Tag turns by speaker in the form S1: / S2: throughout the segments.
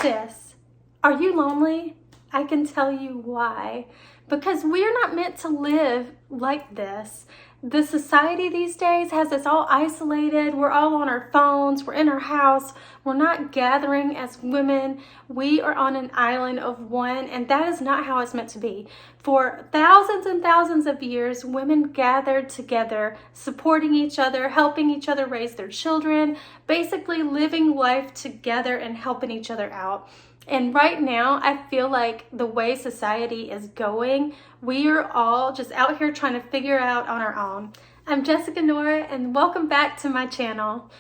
S1: Sis, are you lonely? I can tell you why. Because we're not meant to live like this. The society these days has us all isolated. We're all on our phones. We're in our house. We're not gathering as women. We are on an island of one, and that is not how it's meant to be. For thousands and thousands of years, women gathered together, supporting each other, helping each other raise their children, basically living life together and helping each other out. And right now, I feel like the way society is going, we are all just out here trying to figure out on our own. I'm Jessica Nora, and welcome back to my channel.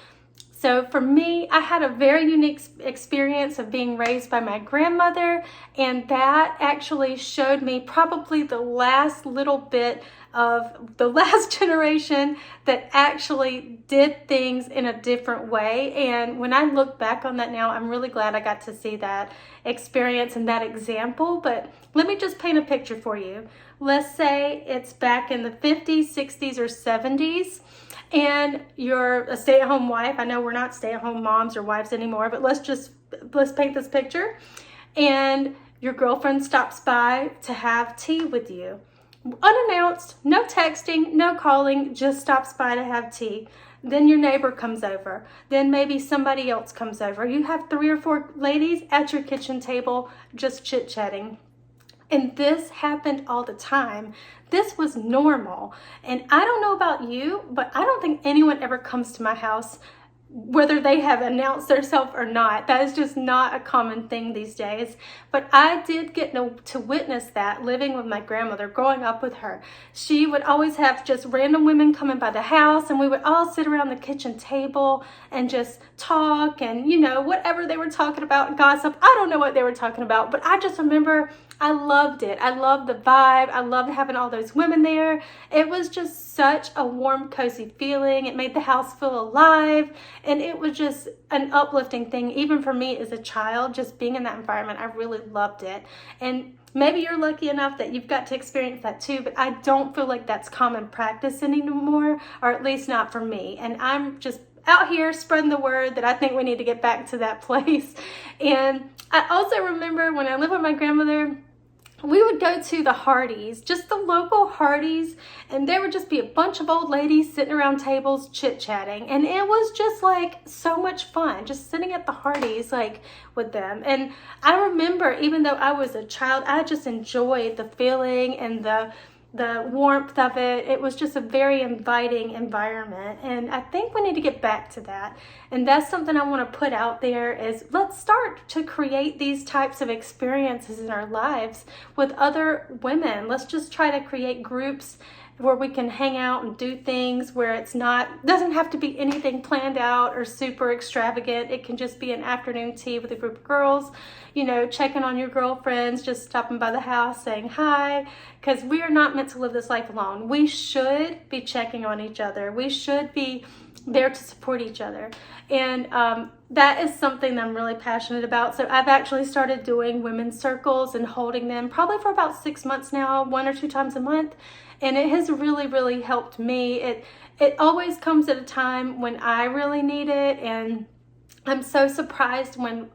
S1: So for me, I had a very unique experience of being raised by my grandmother, and that actually showed me probably the last little bit of the last generation that actually did things in a different way. And when I look back on that now, I'm really glad I got to see that experience and that example. But let me just paint a picture for you. Let's say it's back in the 50s, 60s, or 70s, and you're a stay-at-home wife. I know we're not stay-at-home moms or wives anymore, but let's paint this picture. And your girlfriend stops by to have tea with you. Unannounced, no texting, no calling, just stops by to have tea. Then your neighbor comes over. Then maybe somebody else comes over. You have 3 or 4 ladies at your kitchen table just chit-chatting. And this happened all the time. This was normal. And I don't know about you, but I don't think anyone ever comes to my house whether they have announced themselves or not. That is just not a common thing these days. But I did get to witness that living with my grandmother, growing up with her. She would always have just random women coming by the house, and we would all sit around the kitchen table and just talk and, you know, whatever they were talking about, gossip. I don't know what they were talking about, but I just remember I loved it. I loved the vibe. I loved having all those women there. It was just such a warm, cozy feeling. It made the house feel alive. And it was just an uplifting thing, even for me as a child, just being in that environment. I really loved it. And maybe you're lucky enough that you've got to experience that too, but I don't feel like that's common practice anymore, or at least not for me. And I'm just out here spreading the word that I think we need to get back to that place. And I also remember when I lived with my grandmother, we would go to the Hardee's, just the local Hardee's, and there would just be a bunch of old ladies sitting around tables chit-chatting. And it was just like so much fun, just sitting at the Hardee's like with them. And I remember, even though I was a child, I just enjoyed the feeling and the warmth of it. It was just a very inviting environment, and I think we need to get back to that. And that's something I want to put out there is let's start to create these types of experiences in our lives with other women. Let's just try to create groups where we can hang out and do things where doesn't have to be anything planned out or super extravagant. It can just be an afternoon tea with a group of girls, you know, checking on your girlfriends, just stopping by the house, saying hi, because we are not meant to live this life alone. We should be checking on each other. We should be there to support each other. And that is something that I'm really passionate about. So I've actually started doing women's circles and holding them probably for about 6 months now, 1 or 2 times a month. And it has really, really helped me. It always comes at a time when I really need it. And I'm so surprised when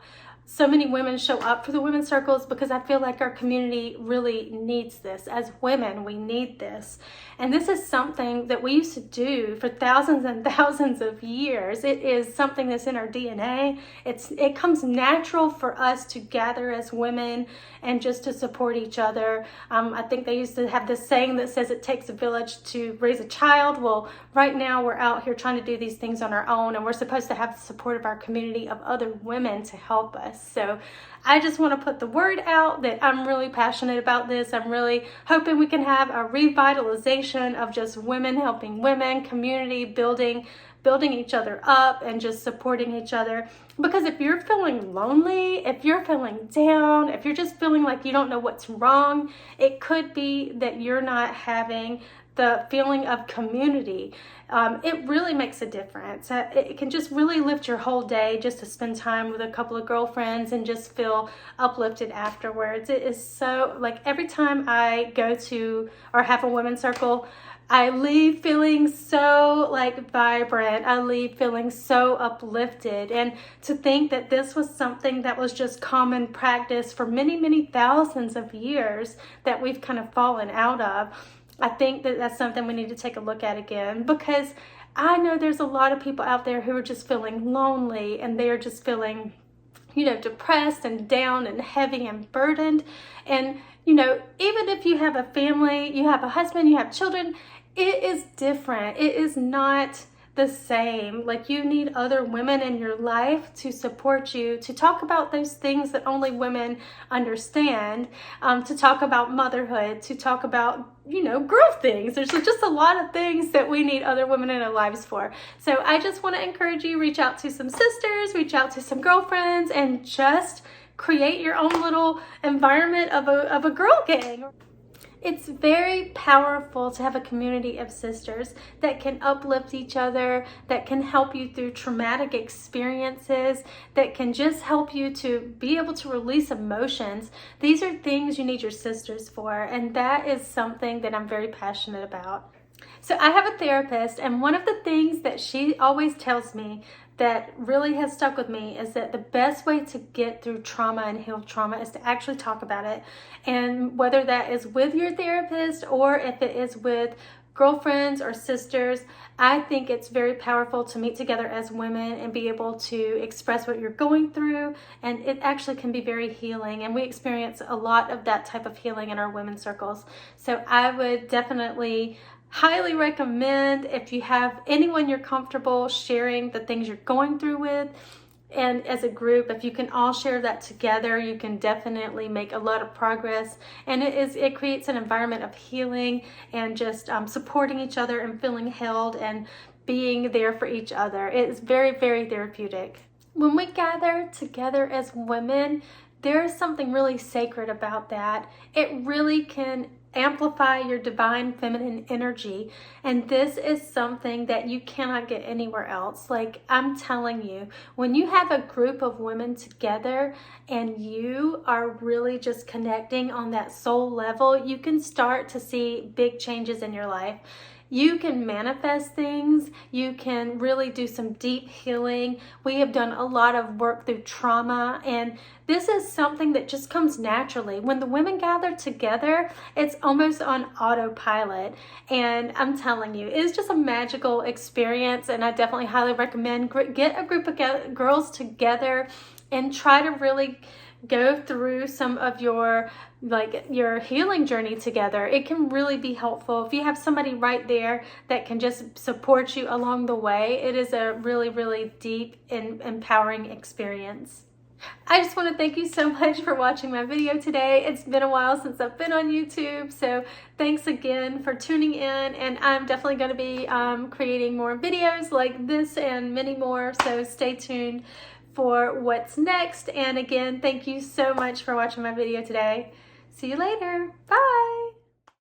S1: so many women show up for the women's circles, because I feel like our community really needs this. As women, we need this. And this is something that we used to do for thousands and thousands of years. It is something that's in our DNA. It comes natural for us to gather as women and just to support each other. I think they used to have this saying that says it takes a village to raise a child. Well, right now we're out here trying to do these things on our own, and we're supposed to have the support of our community of other women to help us. So I just want to put the word out that I'm really passionate about this. I'm really hoping we can have a revitalization of just women helping women, community building each other up, and just supporting each other. Because if you're feeling lonely, if you're feeling down, if you're just feeling like you don't know what's wrong, it could be that you're not having the feeling of community. It really makes a difference. It can just really lift your whole day just to spend time with a couple of girlfriends and just feel uplifted afterwards. It is so, like, every time I go to or have a women's circle, I leave feeling so like vibrant. I leave feeling so uplifted. And to think that this was something that was just common practice for many, many thousands of years that we've kind of fallen out of, I think that that's something we need to take a look at again, because I know there's a lot of people out there who are just feeling lonely, and they're just feeling, you know, depressed and down and heavy and burdened. And, you know, even if you have a family, you have a husband, you have children, it is different. It is not the same. Like, you need other women in your life to support you, to talk about those things that only women understand, to talk about motherhood, to talk about, you know, girl things. There's just a lot of things that we need other women in our lives for. So I just want to encourage you, reach out to some sisters, reach out to some girlfriends, and just create your own little environment of a girl gang. It's very powerful to have a community of sisters that can uplift each other, that can help you through traumatic experiences, that can just help you to be able to release emotions. These are things you need your sisters for, and that is something that I'm very passionate about. So I have a therapist, and one of the things that she always tells me that really has stuck with me is that the best way to get through trauma and heal trauma is to actually talk about it. And whether that is with your therapist or if it is with girlfriends or sisters, I think it's very powerful to meet together as women and be able to express what you're going through. And it actually can be very healing. And we experience a lot of that type of healing in our women's circles. So I would definitely highly recommend, if you have anyone you're comfortable sharing the things you're going through with, and as a group, if you can all share that together, you can definitely make a lot of progress. And it creates an environment of healing and just supporting each other and feeling held and being there for each other. It is very, very therapeutic. When we gather together as women, there is something really sacred about that. It really can amplify your divine feminine energy, and this is something that you cannot get anywhere else. Like, I'm telling you, when you have a group of women together and you are really just connecting on that soul level, you can start to see big changes in your life. You can manifest things. You can really do some deep healing. We have done a lot of work through trauma, and this is something that just comes naturally. When the women gather together, it's almost on autopilot. And I'm telling you, it's just a magical experience, and I definitely highly recommend get a group of girls together and try to really go through some of your healing journey together. It can really be helpful if you have somebody right there that can just support you along the way. It is a really, really deep and empowering experience. I just want to thank you so much for watching my video today. It's been a while since I've been on YouTube, so thanks again for tuning in, and I'm definitely going to be creating more videos like this and many more, so stay tuned for what's next. And again, thank you so much for watching my video today. See you later. Bye.